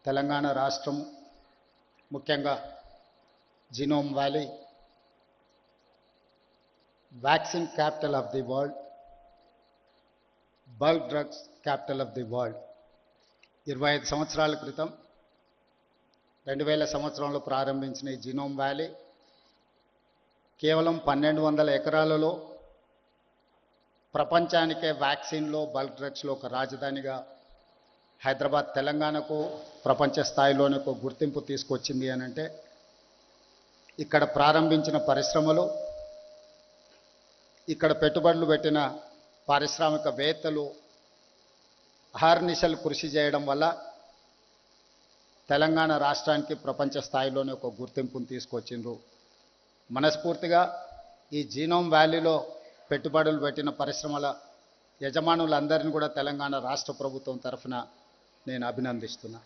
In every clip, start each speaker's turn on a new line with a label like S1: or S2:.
S1: తెలంగాణ రాష్ట్రం ముఖ్యంగా genome valley vaccine capital of the world, bulk drugs capital of the world. 25 సంవత్సరాల క్రితం 2000 సంవత్సరంలో ప్రారంభించిన ఈ జీనోమ్ వ్యాలీ కేవలం 1200 ఎకరాలలో ప్రపంచానికే వ్యాక్సిన్లో బల్క్ డ్రగ్స్లో ఒక రాజధానిగా హైదరాబాద్ తెలంగాణకు ప్రపంచ స్థాయిలోనే ఒక గుర్తింపు తీసుకొచ్చింది అని అంటే ఇక్కడ ప్రారంభించిన పరిశ్రమలు, ఇక్కడ పెట్టుబడులు పెట్టిన పారిశ్రామికవేత్తలు అహర్నిశలు కృషి చేయడం వల్ల తెలంగాణ రాష్ట్రానికి ప్రపంచ స్థాయిలోనే ఒక గుర్తింపును తీసుకొచ్చిండ్రు. మనస్ఫూర్తిగా ఈ జీనోమ్ వ్యాలీలో పెట్టుబడులు పెట్టిన పరిశ్రమల యజమానులందరినీ కూడా తెలంగాణ రాష్ట్ర ప్రభుత్వం తరఫున నేను అభినందిస్తున్నా.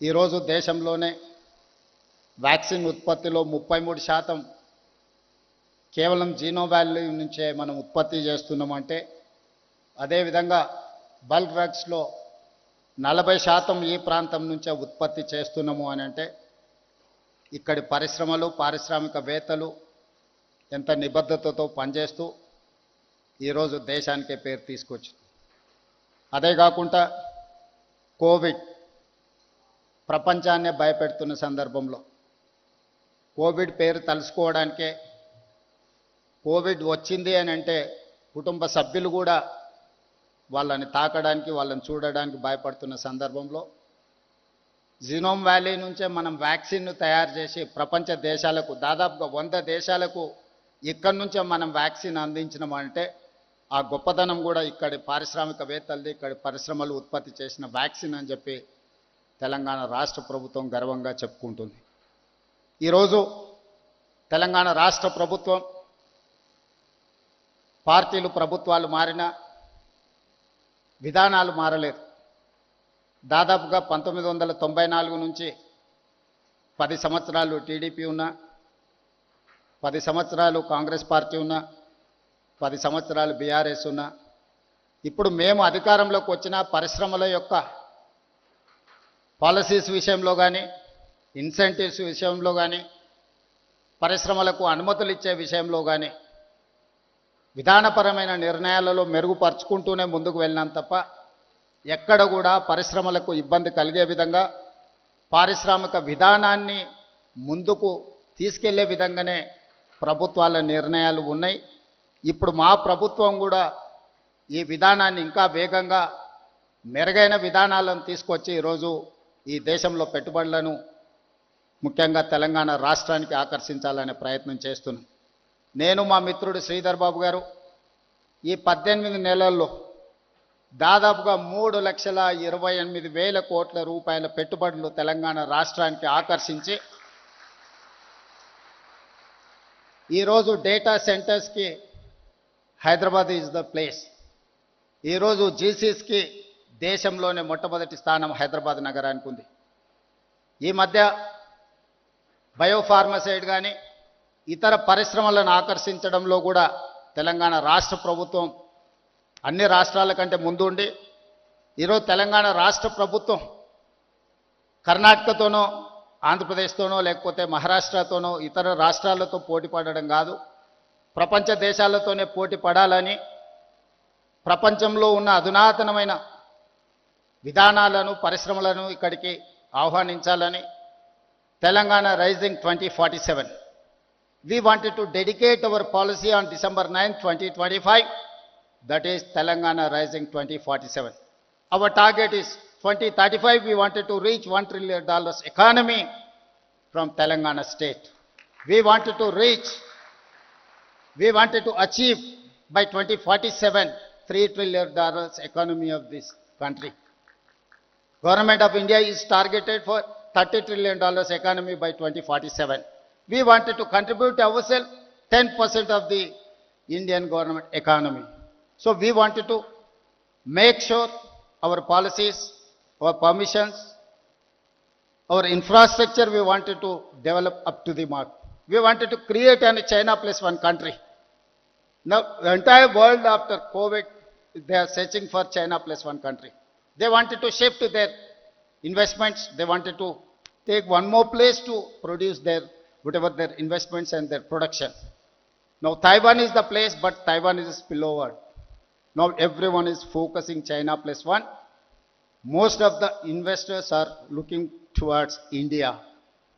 S1: ఈరోజు దేశంలోనే వ్యాక్సిన్ ఉత్పత్తిలో 33% కేవలం జీనోమ్ వ్యాలీ నుంచే మనం ఉత్పత్తి చేస్తున్నామంటే, అదేవిధంగా బల్క్ డ్రగ్స్లో 40% ఈ ప్రాంతం నుంచే ఉత్పత్తి చేస్తున్నాము అని అంటే ఇక్కడి పరిశ్రమలు, పారిశ్రామికవేత్తలు ఎంత నిబద్ధతతో పనిచేస్తూ ఈరోజు దేశానికే పేరు తీసుకొచ్చింది. అదే కాకుండా కోవిడ్ ప్రపంచాన్నే భయపెడుతున్న సందర్భంలో కోవిడ్ పేరు తలుసుకోవడానికే, కోవిడ్ వచ్చింది అని అంటే కుటుంబ సభ్యులు కూడా వాళ్ళని తాకడానికి, వాళ్ళని చూడడానికి భయపడుతున్న సందర్భంలో జీనోమ్ వ్యాలీ నుంచే మనం వ్యాక్సిన్ను తయారు చేసి ప్రపంచ దేశాలకు, దాదాపుగా 100 దేశాలకు ఇక్కడి నుంచే మనం వ్యాక్సిన్ అందించినామంటే ఆ గొప్పతనం కూడా ఇక్కడి పారిశ్రామికవేత్తలది, ఇక్కడి పరిశ్రమలు ఉత్పత్తి చేసిన వ్యాక్సిన్ అని చెప్పి తెలంగాణ రాష్ట్ర ప్రభుత్వం గర్వంగా చెప్పుకుంటుంది. ఈరోజు తెలంగాణ రాష్ట్ర ప్రభుత్వం, పార్టీలు ప్రభుత్వాలు మారినా విధానాలు మారలేదు. దాదాపుగా 1994 నుంచి 10 సంవత్సరాలు టీడీపీ ఉన్నా, 10 సంవత్సరాలు కాంగ్రెస్ పార్టీ ఉన్నా, 10 సంవత్సరాలు బీఆర్ఎస్ ఉన్నా, ఇప్పుడు మేము అధికారంలోకి వచ్చిన పరిశ్రమల యొక్క పాలసీస్ విషయంలో కానీ, ఇన్సెంటివ్స్ విషయంలో కానీ, పరిశ్రమలకు అనుమతులు ఇచ్చే విషయంలో కానీ విధానపరమైన నిర్ణయాలలో మెరుగుపరుచుకుంటూనే ముందుకు వెళ్ళినాం తప్ప ఎక్కడ కూడా పరిశ్రమలకు ఇబ్బంది కలిగే విధంగా, పారిశ్రామిక విధానాన్ని ముందుకు తీసుకెళ్లే విధంగానే ప్రభుత్వాల నిర్ణయాలు ఉన్నాయి. ఇప్పుడు మా ప్రభుత్వం కూడా ఈ విధానాన్ని ఇంకా వేగంగా, మెరుగైన విధానాలను తీసుకొచ్చి ఈరోజు ఈ దేశంలో పెట్టుబడులను ముఖ్యంగా తెలంగాణ రాష్ట్రానికి ఆకర్షించాలనే ప్రయత్నం చేస్తున్నాం. నేను, మా మిత్రుడు శ్రీధర్ బాబు గారు ఈ 18 నెలల్లో దాదాపుగా 3,28,000 కోట్ల రూపాయల పెట్టుబడులు తెలంగాణ రాష్ట్రానికి ఆకర్షించి ఈరోజు డేటా సెంటర్స్కి హైదరాబాద్ ఈజ్ ద ప్లేస్. ఈరోజు జీసీస్కి దేశంలోనే మొట్టమొదటి స్థానం హైదరాబాద్ నగరానికి ఉంది. ఈ మధ్య బయోఫార్మసైడ్ కానీ ఇతర పరిశ్రమలను ఆకర్షించడంలో కూడా తెలంగాణ రాష్ట్ర ప్రభుత్వం అన్ని రాష్ట్రాల కంటే ముందుండి ఈరోజు తెలంగాణ రాష్ట్ర ప్రభుత్వం కర్ణాటకతోనో, ఆంధ్రప్రదేశ్తోనో, లేకపోతే మహారాష్ట్రతోనో, ఇతర రాష్ట్రాలతో పోటీ పడడం కాదు, ప్రపంచ దేశాలతోనే పోటీ పడాలని, ప్రపంచంలో ఉన్న అధునాతనమైన విధానాలను, పరిశ్రమలను ఇక్కడికి ఆహ్వానించాలని Telangana rising 2047 we wanted to dedicate our policy on December 9, 2025. That is Telangana Rising 2047. Our target is 2035. We wanted to reach $1 trillion economy from Telangana state. We wanted to achieve by 2047 $3 trillion economy of this country. Government of India is targeted for $30 trillion economy by 2047. We wanted to contribute ourselves 10% of the Indian government economy. So we wanted to make sure our policies, our permissions, our infrastructure, we wanted to develop up to the mark. We wanted to create a China plus one country. Now the entire world after COVID, they are searching for China plus one country. They wanted to shift their investments. They wanted to take one more place to produce their whatever their investments and their production. Now Taiwan is the place, but Taiwan is spillover. Now everyone is focusing China plus one. Most of the investors are looking towards India.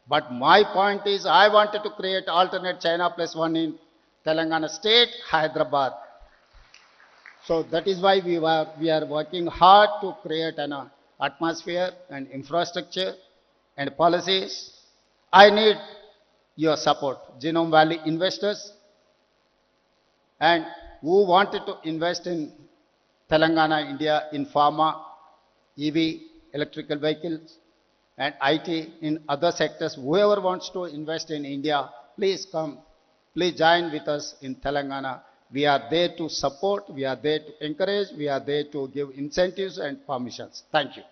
S1: But my point is, I wanted to create alternate China plus one in Telangana state, Hyderabad. So that is why we are working hard to create an atmosphere and infrastructure and policies. I need your support, Genome Valley investors, and who wanted to invest in Telangana, India, in pharma, EV, electrical vehicles, and IT in other sectors. Whoever wants to invest in India, please come. Please join with us in Telangana. We are there to support, we are there to encourage, we are there to give incentives and permissions. Thank you.